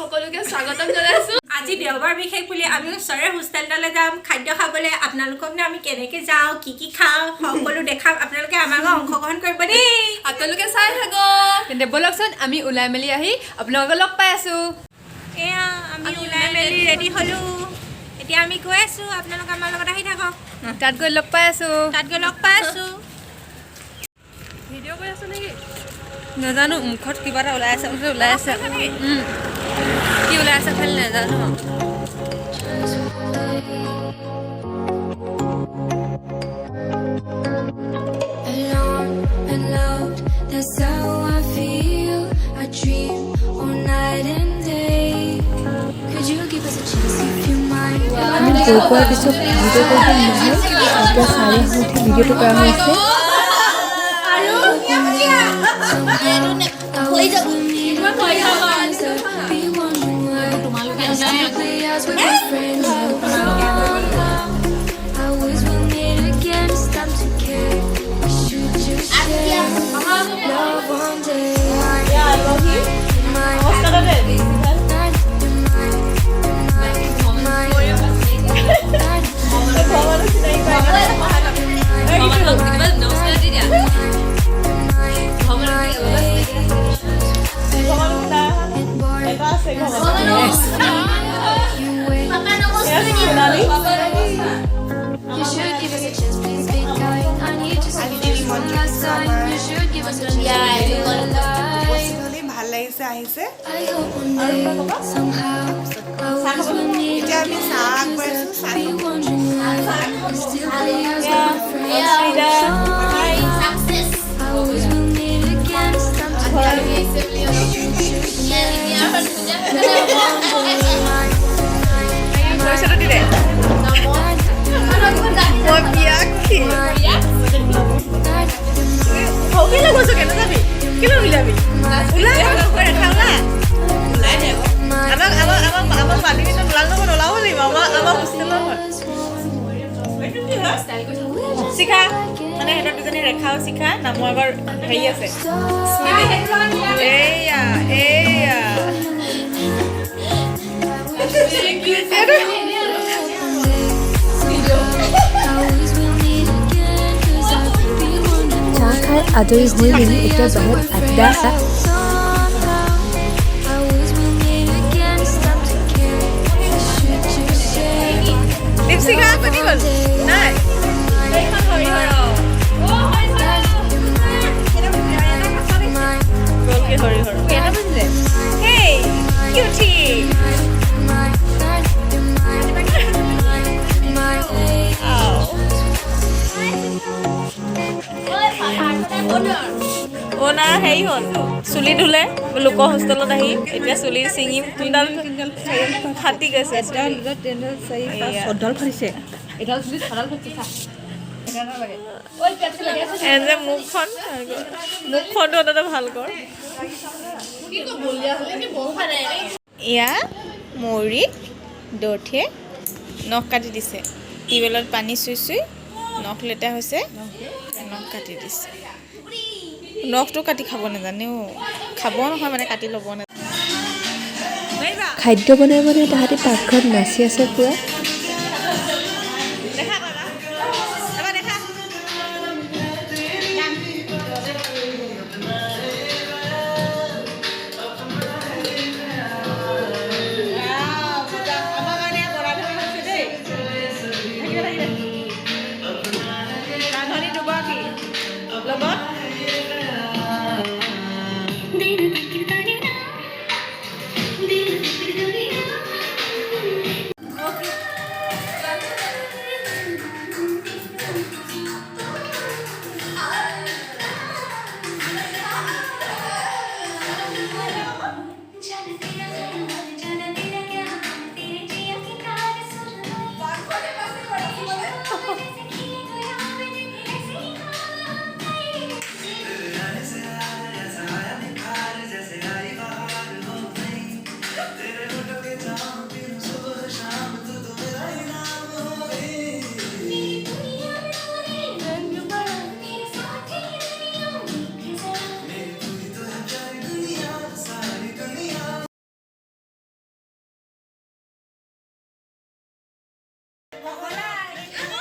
সকলোকে স্বাগতম জনাইছো আজি দেওবাৰ বিশেষ বুলি আমি ওচৰৰ হোষ্টেললৈ যাম খাদ্য খাবলৈ আপোনালোকক আমি কেনেকৈ যাওঁ কি খাওঁ সকলো দেখাম আপোনালোকে আমাৰ লগত অংশগ্ৰহণ কৰিব দেই আপোনালোকে চাই থাকক তেন্তে বলকচোন আমি ওলাই মেলি আহি আপোনালোকক লগ পাই আছো এয়া আমি ওলাই মেলি ৰেডি হ'লো এতিয়া আমি গৈ আছো আপোনালোক আমাৰ লগত আহি থাকক তাত গৈ লগ পাই আছো ভিডিঅ' কৰি আছো নেকি নাজানো মুখত কিবা এটা ওলাই আছে কি ওলাই আছে খালি নাজানো That's how I feel. I dream all night and day. Could you give us a chance if you mind? আমি গৈ পোৱাৰ পিছত ভিডিঅ' কৰিব নহয় এতিয়া চাৰি মুঠি ভিডিঅ'টো কৰা হৈছে You should give us a chance, please be kind. I need to see you one last time. You should give us a chance, be alive. ভাল লাগিছে আহিছে I hope one day somehow I will need এতিয়া আমি চাহ কৰিছো চাহ be wondering why I still play as my friend. I always will need again. Stop শিখা মানে হেতৰ দুজনী ৰেখাও শিখা নামৰ আগৰ হেৰি আছে এয়া চাহ খাই আজৰি হৈ মেলি এতিয়া বাহিৰত আড্ডা দীপশিখা কটি গ'ল নাই অ'নাৰ হেৰি হ'ল চুলি ধুলে লোক হোষ্টেলত আহি এতিয়া চুলি ছিঙি তিনিডাল ফাটি গৈছে যে মুখখনটো তাতে ভাল কৰ এয়া মৌৰী দৰ্থিয়ে নখ কাটি দিছে টিউবেলত পানী চুই নখ লেতেৰা হৈছে নখ কাটি দিছে নখটো কাটি খাব নাজানেও খাব নহয় মানে কাটি ল'ব নাজানে খাদ্য বনাই তাহাঁতি পাকঘৰত নাচি আছে পুৰা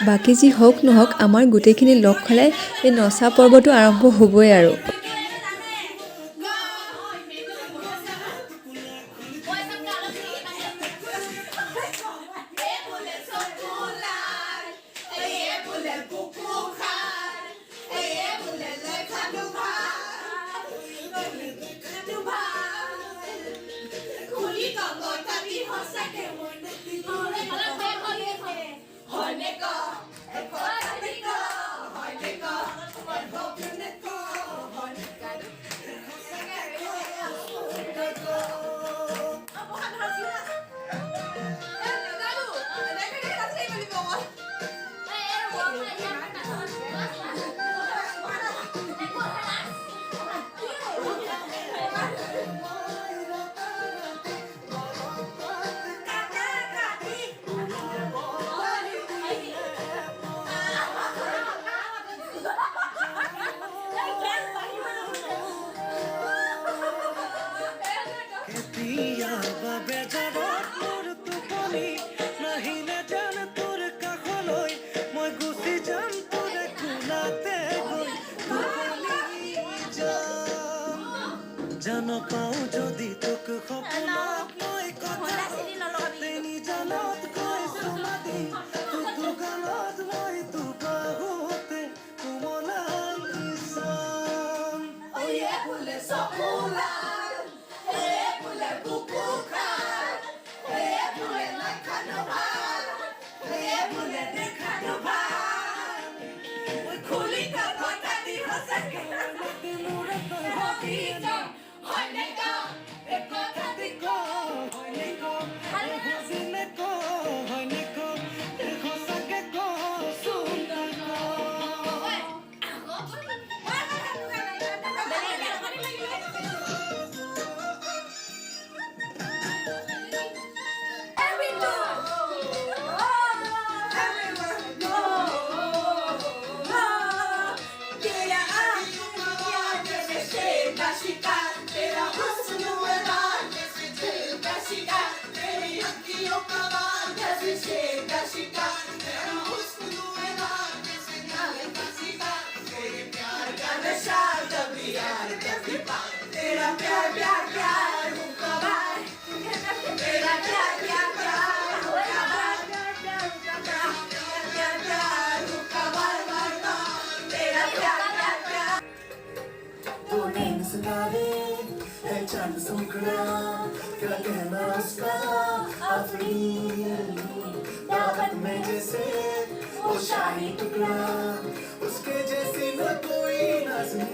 বাকী যি হওক নহওক আমাৰ গোটেইখিনি লগ খালে এই নচা পৰ্বটো আৰম্ভ হ'বই আৰু জানো পাও যদি তোক সপোনত মই কথা তেনি জালত গৈ সুমাদি তোক গালত মই তোক বাহুতে কোমলাই চাম ওয়ে ফুলে সকুলার হে ফুলে বুকু খার হে ফুলে নাখানো ভার হে ফুলে দেখানো ভার ওই খুলি কা কথা দি হসকে चंद सुखड़ा क्या कहना उसका आफरी दावत में जैसे वो शाही टुकड़ा उसके जैसी न कोई नजर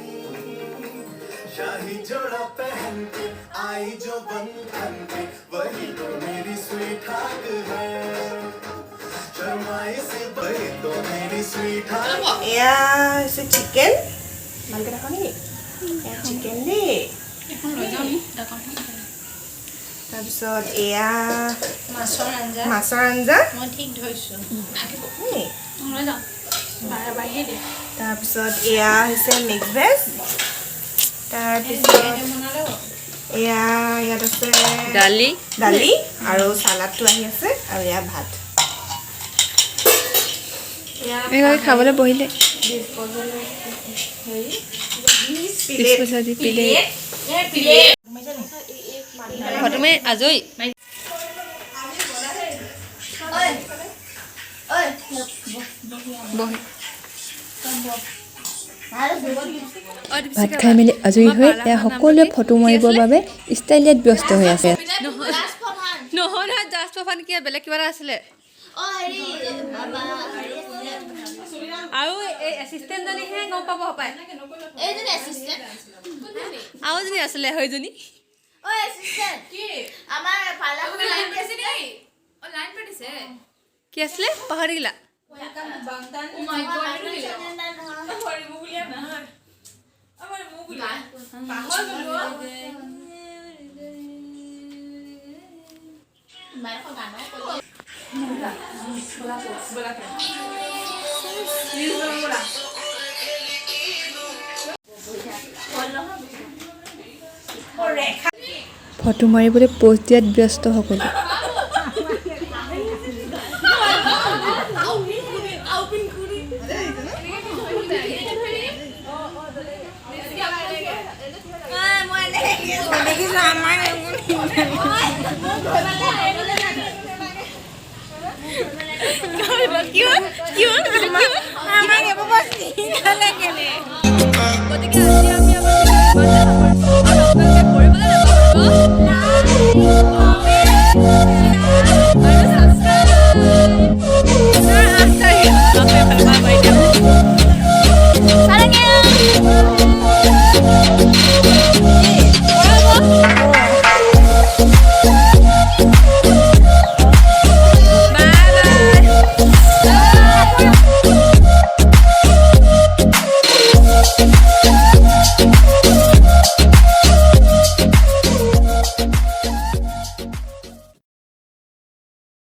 शाही जोड़ा पहन के आई जो बंधन पे वही तो मेरी स्वीट हार्ट है शर्माई से वही तो मेरी स्वीट हार्ट এয়া হৈছে চিকেন ভালকৈ দেখো নেকি এয়া চিকেন দেই তাৰপিছত এয়া মাছৰ আঞ্জা মই ঠিক ধৰিছোঁ তাৰপিছত এয়া হৈছে মিক্স ভেজ তাৰপিছত এয়া ইয়াত আছে দালি দালি আৰু চালাডটো আহি আছে আৰু এয়া ভাত এনেকৈ খাবলৈ বহিলে ফটো মাৰি আজৰি বহি ভাত খাই মেলি আজৰি হৈ এয়া সকলোৱে ফটো মাৰিবৰ বাবে ষ্টাইলিয়াত ব্যস্ত হৈ আছে নহয় নহয় জাষ্ট ফৰ ফান কি বেলেগ কিবা এটা আছিলে আৰু এই এছিষ্টেণ্টজনীহে গম পাব হপায় আৰু এজনী আছিলে সেইজনী কি আছিলে পাহৰি গলা ফটো মাৰিবলৈ পোষ্ট দিয়াত ব্যস্ত সকলো কিয়